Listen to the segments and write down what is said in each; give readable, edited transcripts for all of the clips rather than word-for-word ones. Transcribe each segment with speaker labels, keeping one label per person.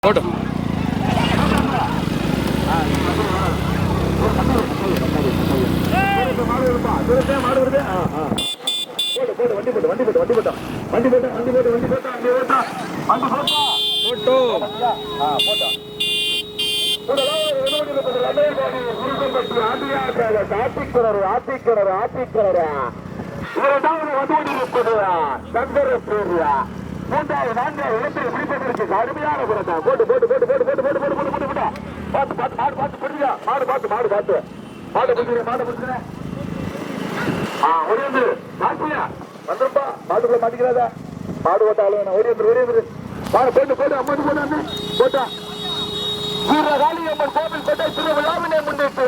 Speaker 1: போட்டும்
Speaker 2: மூன்றாவது நான்காவது இடத்தில் பிடிப்பதற்கு கடுமையான புறத்தா போட்டு போட்டு போட்டு போட்டு போட்டு போட்டு போட்டு போட்டு போட்டு போட்டு பார்த்து பார்த்து மாடு பார்த்து பிடிக்கா மாடு பார்த்து மாடு பார்த்து மாடு பிடிக்கிறேன் மாடு பிடிக்கிறேன் ஒரே மாட்டியா வந்துருப்பா மாட்டுக்குள்ள மாட்டிக்கிறாதா மாடு ஓட்டாலும் ஒரே மாடு போட்டு போட்டு அம்மன் போட்டு போட்டா வீரகாளி அம்மன் கோவில் போட்டா திருவிழாவினை முன்னிட்டு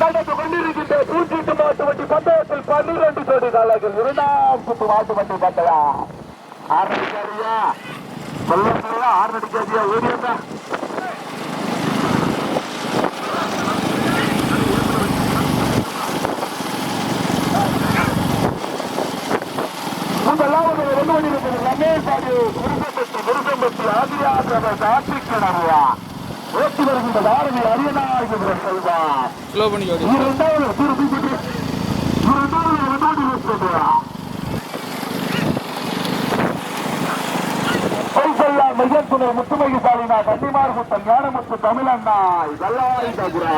Speaker 2: நடந்து கொண்டிருக்கின்ற பூச்சிட்டு மாட்டு வண்டி பந்தயத்தில் 12 கோடி காலங்கள் 2ஆம் சுற்று மாட்டு வண்டி பார்த்ததா ஆரம்பிக்காதியா சொல்ல ஆரம்பிக்காதியா ஓடியா முதலாவது வெள்ளுவடிப்பது ரமேஷ் ஆகிய விருப்பம்பட்டி ஆதியாசிரம ஆட்சிக்கிணறியா ஓட்டி வருகின்ற தாரணி அரியநாயகபுர செல்வார் மையத்துணர் முத்துமைக்கு சாலினா கன்னிமார் முத்தம் ஞானமுத்து தமிழண்ணாய் வல்லாரி தகுரா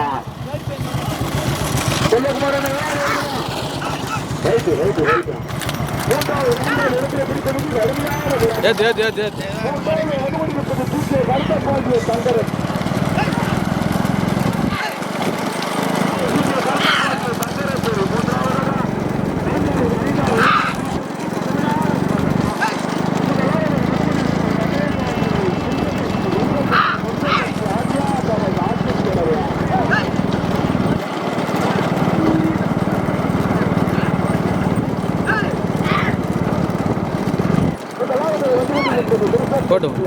Speaker 1: போட்டும்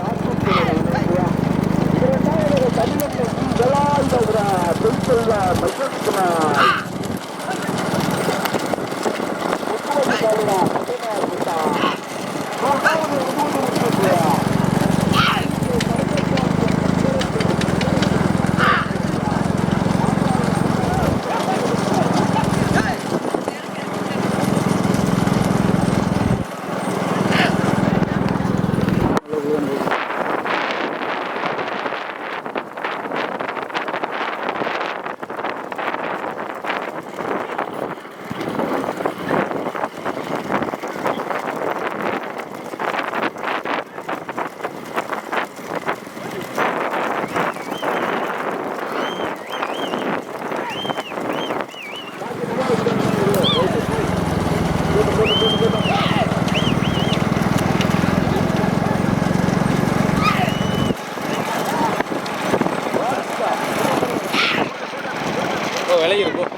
Speaker 1: விலை இருக்கும்.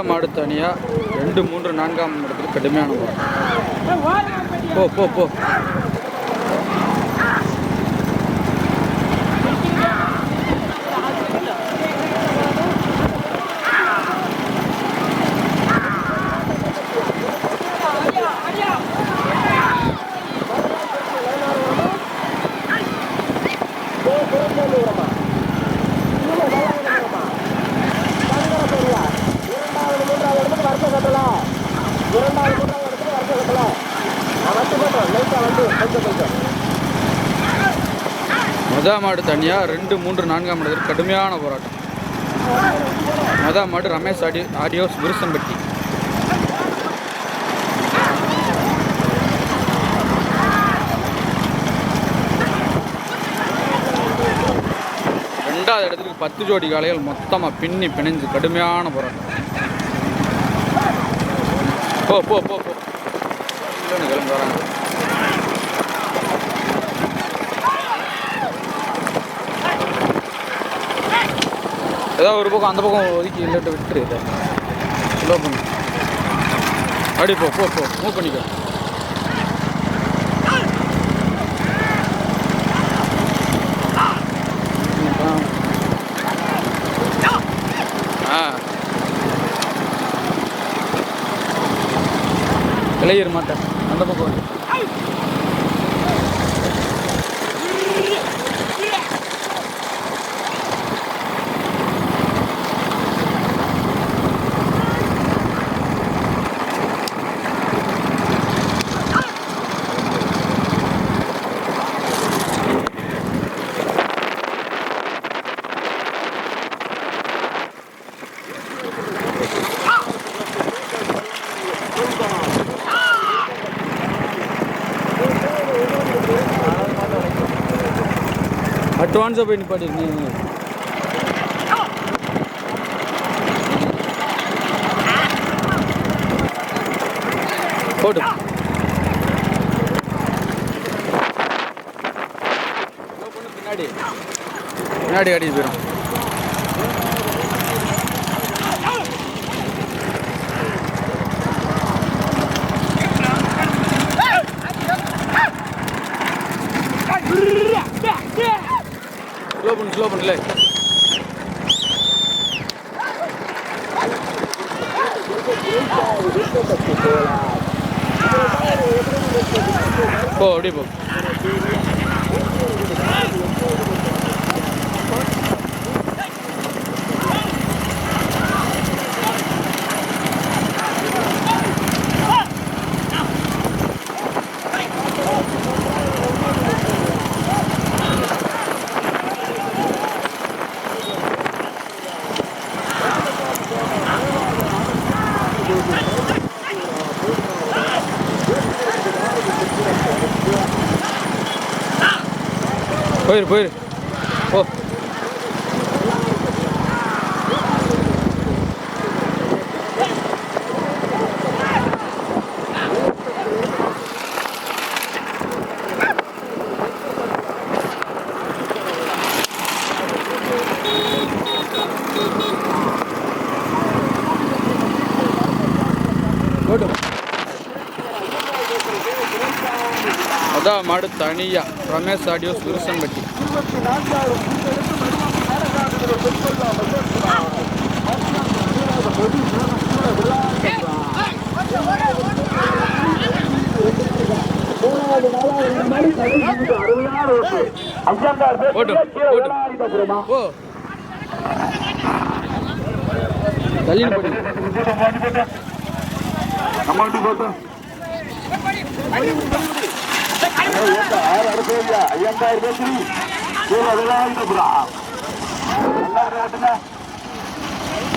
Speaker 1: மாடு தனியாக 2, 3, 4ஆம் இடத்துல கடுமையான போ போ போ
Speaker 2: இரண்டாவது
Speaker 1: மொதல் மாடு தனியாக 2, 3, 4ஆம் இடத்துல கடுமையான போராட்டம். மொதல் மாடு ரமேஷ் ஆடியோஸ் விருசம்பட்டி. ரெண்டாவது இடத்துக்கு 10 ஜோடி காளைகள் மொத்தமாக பிணைஞ்சு கடுமையான போராட்டம். போ போ போ போ கிளம்பி வராங்க. ஏதாவது ஒரு பக்கம் அந்த பக்கம் ஒதுக்கி இல்லட்டு விட்டுரு. ஸ்லோ பண்ணு. அப்படி போ போ போ மூவ் பண்ணிக்கோ. விளையிற மாட்டேன் அந்த பக்கம் வந்து அட்வான்ஸாக போய் நிப்பாட்டிருக்கீங்க. போட்டு பின்னாடி பின்னாடி அடிச்சு போயிடும். ஸ்லோ பண்ணல. போ அப்படியே போ. போயிரு ஓ அதான் மாடு தனியா ரமேஷ் ஆடியோஸ் விருசம்பட்டி.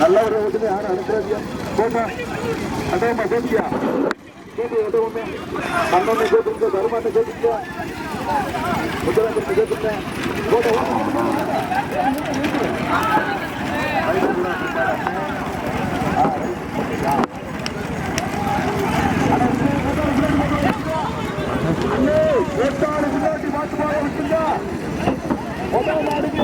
Speaker 2: நல்ல ஒரு ஓட்டுது யாரும் அனுப்புறதியா போட்டா அடையமா கேட்டியா கேட்டு எதுவுமே கண்ணொன்னு கேட்டுருக்க தருமாட்ட கேட்டுருக்க முதலமைச்சர் கேட்டுருக்கேன் போட்டோ மாட்டு போய விட்டுங்க முதல் நாடுக்கு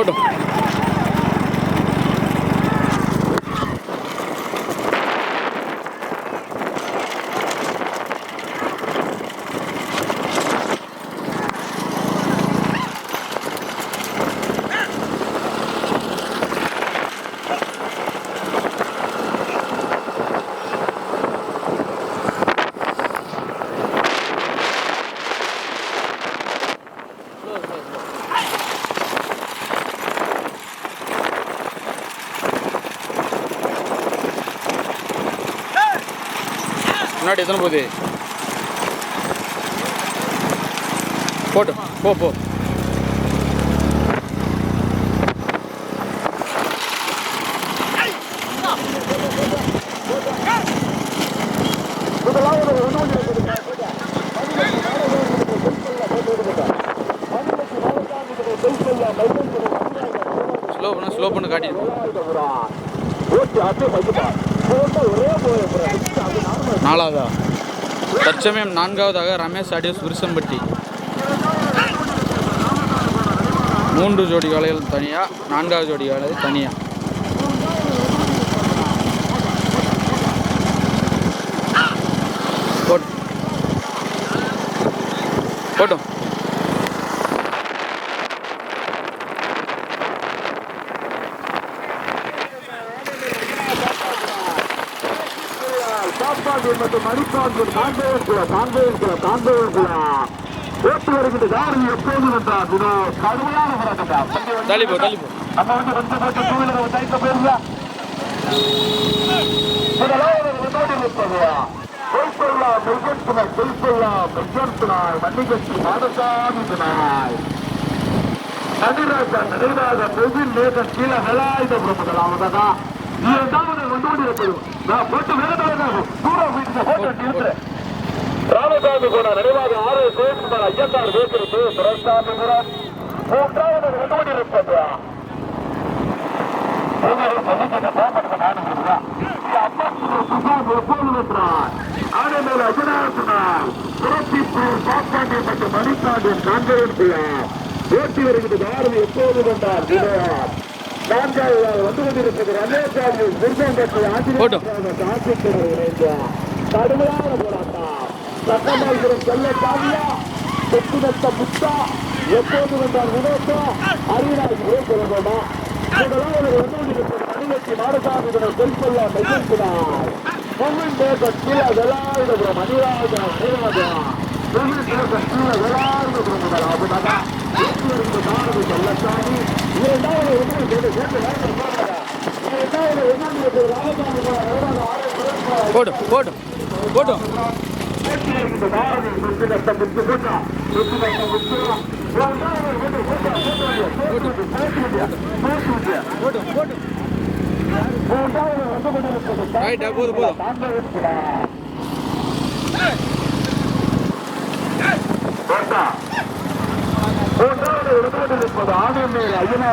Speaker 1: போட்டும். முன்னாடி எத்தனை போகுது? போட்டு போ போ. ஸ்லோ பண்ணு காட்டிட்டு. நாலாவதா தற்சமயம் நான்காவதாக ரமேஷ் ஆடியோஸ் விருசம்பட்டி. 3 ஜோடி காளைகள் தனியா, 4வது ஜோடி காளைகள் தனியா. போட்டும்.
Speaker 2: மற்றும் மணிப்பான்பூர் காண்பேன் ஓட்டு வருகின்ற யாரும் எப்போது வென்றார் கடுமையான போராட்டம்.
Speaker 1: தள்ளிப்போ
Speaker 2: நம்ம வந்து கொஞ்சம் போட்டு டூவீலரை தைக்க போயிருந்தா முதலாவது மன்னிகட்சி மாடசாமி துணாய் நடிராஜன் நிறைவாக பிரதில் நேசன் கீழே வேலாயுதபுரம் முதலாவதா. இரண்டாவது கொண்டு இருப்பதும் நான் போட்டு வேண்டாம் தூரம் வீட்டு போட்டு இருக்கிறேன். ராமசாமி கூட நினைவாக 6 சிவகுமார் ஐயத்தார் பேசுறது துரைசாமிபுரம். மூன்றாவது கொண்டு இருப்பது எப்போது வென்றார் அதே மேல அஜனாசனார் புரட்சிப்பூர் பாப்பாண்டியம் மற்றும் மணிப்பாண்டியம் காண்பேன் ஓட்டி வருகின்ற பாரதி எப்போது வென்றார் விளையார். 4வது வந்து கொண்டிருப்பது ரமேஷாமி விருதங்கத்தை ஆசிரியர் இணைந்தார். கடுமையான போராட்டம். சட்டமாபுரம் செல்லசாமியா சொத்துநத்த முத்தா எப்போது வென்றார் வினோத்தா அரியராஜ் சொல்லணுமா. முதலாவது வந்து கொண்டிருப்பது மணிகட்சி மாடசாமி செல்பல்லா மெய்யத்தினார் முகின் தேசம் கீழே வேலாயுதபுரம் மணிராஜா நினைவாஜா முகின் தேசம் கீழே வேலாயுதபுரம் முதலாவதாக பாரதி செல்லசாமி. இரண்டாவது
Speaker 1: போட்டும்.
Speaker 2: இருப்பது ஆனந்தர் ஐயனா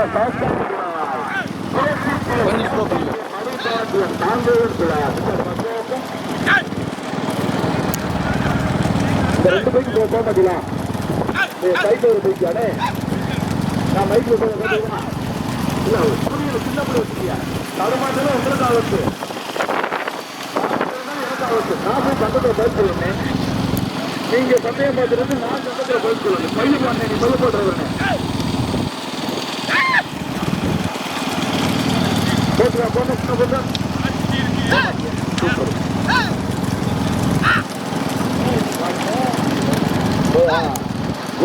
Speaker 2: இந்த 2 பைக்கு போக மாட்டீங்களா? சைக்கிள் பைக்கானே நான் மைக்கில் போய் இல்ல சின்ன பிள்ளை வச்சுக்கியா தடுமாட்டே உங்களுக்கு ஆபத்து எனக்கு ஆபத்து. நான் போய் பக்கத்தில் பதில் சொல்லுவேன். நீங்க சந்தேகம் பார்த்துட்டு நான் பக்கத்தில் பதில் சொல்லுவேன். பையன் பண்ணேன் நீ பதில் போட்டுறேன் போட்டுறா போன சின்ன பொண்ணு சூப்பர்.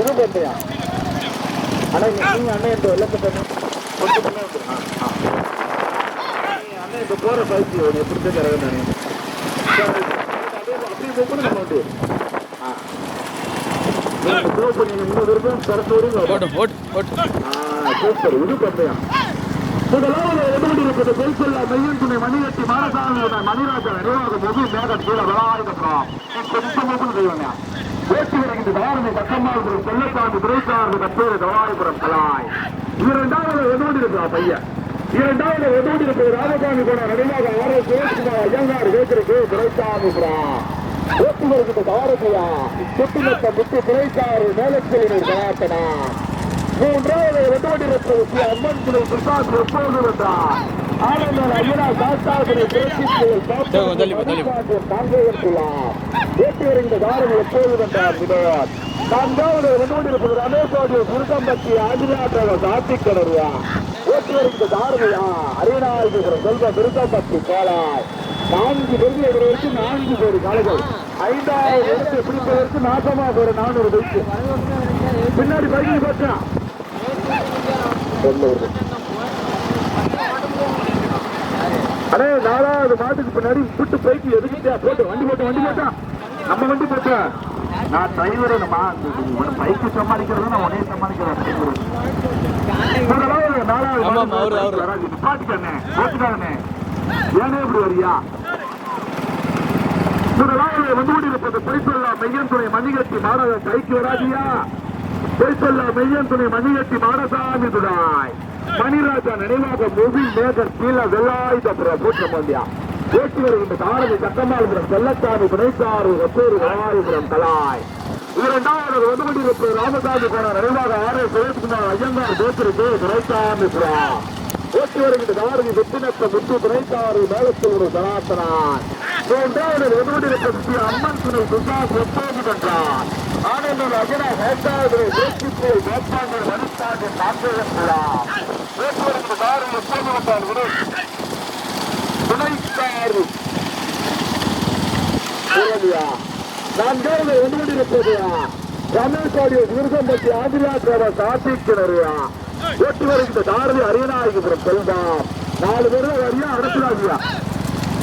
Speaker 2: இது பண்றியா ஆனா நீங்க அண்ணன் இந்த வெள்ளத்தை பண்ணு கொஞ்சம் பண்ண அண்ணன் இப்ப போற பயிற்சி எப்படி தரவேன் நானே அப்படியே போகணும். நம்ம வந்து சூப்பர். இது பண்றியா முதலாவது எதிர்கொண்டிருப்பது பெல்செல்லா மெய்யன் துணை மணிகட்டி மாடசாமியோட மணிராஜா நினைவாக முகி மேகன் கீழே வேலாயுதபுரம் கொஞ்சம் ஓப்பன் செய்வாங்க. ஓட்டி வருகின்ற தாரணி கட்டம்மாபுரம் செல்லசாமி துரைசாமி கட்டூர் தவாயபுரம் கலாய். இரண்டாவது எதிர்கொண்டிருக்கிறா பையன். இரண்டாவது எதிர்கொண்டிருப்பது ராமசாமி கூட நினைவாக 6 சிவகுமார் ஐயங்கார் வேத்திற்கு துரைசாமிபுரம். ஓட்டி வருகின்ற தாரகையா சுட்டுமத்த முத்து துரைசாறு மேலச்செல்லினர் கலாட்டனா மூன்றாவது வெட்டுவடி ரத்தவசி அம்மன் துணை பிரசாத் எப்போது வந்தார் ஆனந்தால் ஐயனா சாஸ்தாபுரை காங்கேயத்துள்ளார் ஏற்றி வருகின்ற தாரம் எப்போது வந்தார் வினோத் நான்காவது வெட்டுவடி இருப்பது ரமேஷோடைய குருக்கம்பட்டி ஆதிராட்டாக கார்த்திக் கடறியா ஏற்றி வருகின்ற தாரமையா அரியநாயகபுரம் செல்வ விருக்கம்பட்டி கோலாய் 4 வெள்ளி வருவதற்கு 4 கோடி காலைகள் 5வது இடத்தை பிடிப்பதற்கு நாசமாக ஒரு 400 பைக்கு பின்னாடி பைக்கில் போட்டா அடே 4வது மாட்டுக்கு பின்னாடி விட்டு பைக்கு எதுக்கிட்டா போட்டு வண்டி போட்டா நம்ம வண்டி போட்டா நான் டிரைவர் பைக்கு சமாளிக்கிறது நான் உடனே சமாளிக்கிறேன் 4வது நிப்பாட்டிக்கண்ணே போட்டுக்காரண்ணே ஏனே இப்படி வரியா வந்து கொண்டிருப்பது பொய்சொல்லா மெய்யன் துணை மணிகட்டி மாட பைக்கு வராதியா பொய்சொல்லா மெய்யன் துணை மணிகட்டி மாடசாமி துடாய் மணிராஜா நினைவாக முவி மேகர் கீழ வெள்ளாயுதபுரம் கூட்டம் வந்தியா ஏற்றி வருகின்ற தாரதி சக்கமால்புரம் செல்லச்சாமி துணைசாரு ஒத்தூர் வளவாயுபுரம் கலாய் 2வது வந்து கொண்டிருப்பது ராமசாமி போனார் நினைவாக ஆர் சுரேஷ்குமார் ஐயங்கார் தோத்திருக்கு துணைசாமிபுரம் ஓட்டி வருகின்ற தாரதி வெற்றினத்த முத்து துணைசாரு மேலத்தில் ஒரு சனாத்தனார் 3வது வெதுவடிருப்பது அம்மன் துணை சுசாஸ் எப்போது வென்றார் ஆனந்தூர் அஜனா 8வது தேசிய வேட்பாளர் மனுஷாக காங்கேயத்துள்ளார் ஓட்டி வருகின்ற தாரதி எப்போது வந்தார் துணைசாரு 4வது வெதுவடிருப்பது ரமேஷோடைய விருகம்பட்டி ஆதிராஜாவ கார்த்திக்கிணறியா ஓட்டி வருகின்ற தாரதி அரியநாயகபுரம் செல்வம் 4 பேர் வரியா அடக்குறாதியா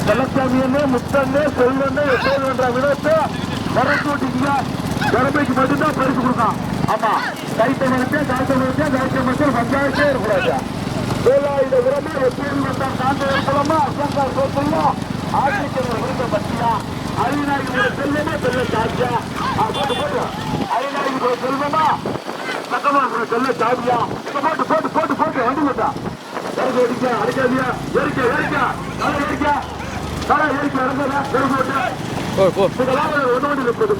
Speaker 2: செல்லசாமியன்னே முத்தன்னே செல்வன்னே எப்போது என்ற விதத்தை வரட்டு ஓட்டிக்கியா கரம்பைக்கு மட்டும்தான் பரிசு கொடுத்தான் ஆமா கைத்தமனுக்கே கைத்தமனுக்கே பஞ்சாயத்தே இருக்கக்கூடாது வேலாயுத விரமே எப்போது வந்தால் காங்கேயம் குளமா அசங்கார் சோத்தல்லா ஆட்சிக்கிணறு விருகம்பட்டியா அரியநாயகபுரம் செல்வமா செல்ல சாட்சியா போட்டு அரியநாயகபுரம் செல்வமா சக்கமாபுரம் செல்ல சாட்சியா போட்டு வண்டி போட்டா அடிக்காதியா ஏறிக்கா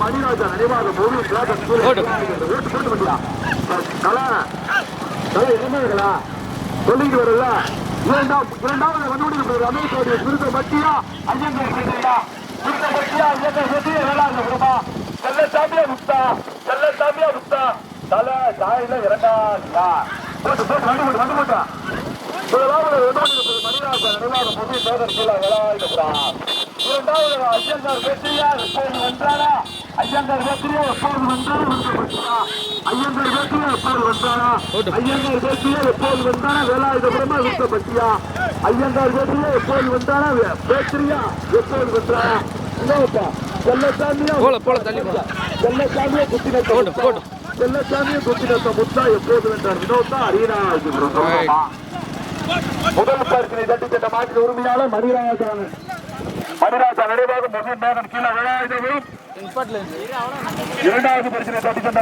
Speaker 2: மணிராஜா நினைவாக என்னங்களா சொல்லிட்டு வரல 2வது வந்து ரமேஷோடைய விருத பட்டியா ஐயங்கார் கேட்கலையா விருத பட்டியா ஐயங்கார் கேட்டு வேளாண் விடுமா செல்லசாமியா முஸ்தா தலை சாயில 2வது வண்டி போட்டா மணிராஜா நினைவாக புதிய சோதர் கீழே வேளாயுதபுரம் 2வது ஐயங்கார் பேசியா எப்போது வென்றாரா ஐயங்கார் பேசியா எப்போது வென்றாரா வேலாயுதபுரமா விருத்தப்பட்டியா ஐயங்கார் பேசியா எப்போது வென்றாரா பேசியா எப்போது வென்றாரா இன்னொருப்பா செல்லசாமியா செல்லசாமியா குத்தினத்த முத்தா எப்போது வென்றார் வினோதா அரியநாயகபுரம் முதல் பரிசினை தட்டி சென்ற மாட்டின் உரிமையாளர் மணிராஜா நினைவாக முகின் மேகன் கீழே வேலாயுதபுரம் 2வது பரிசினை தட்டி சென்ற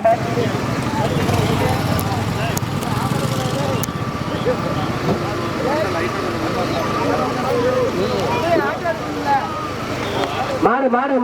Speaker 2: மாடு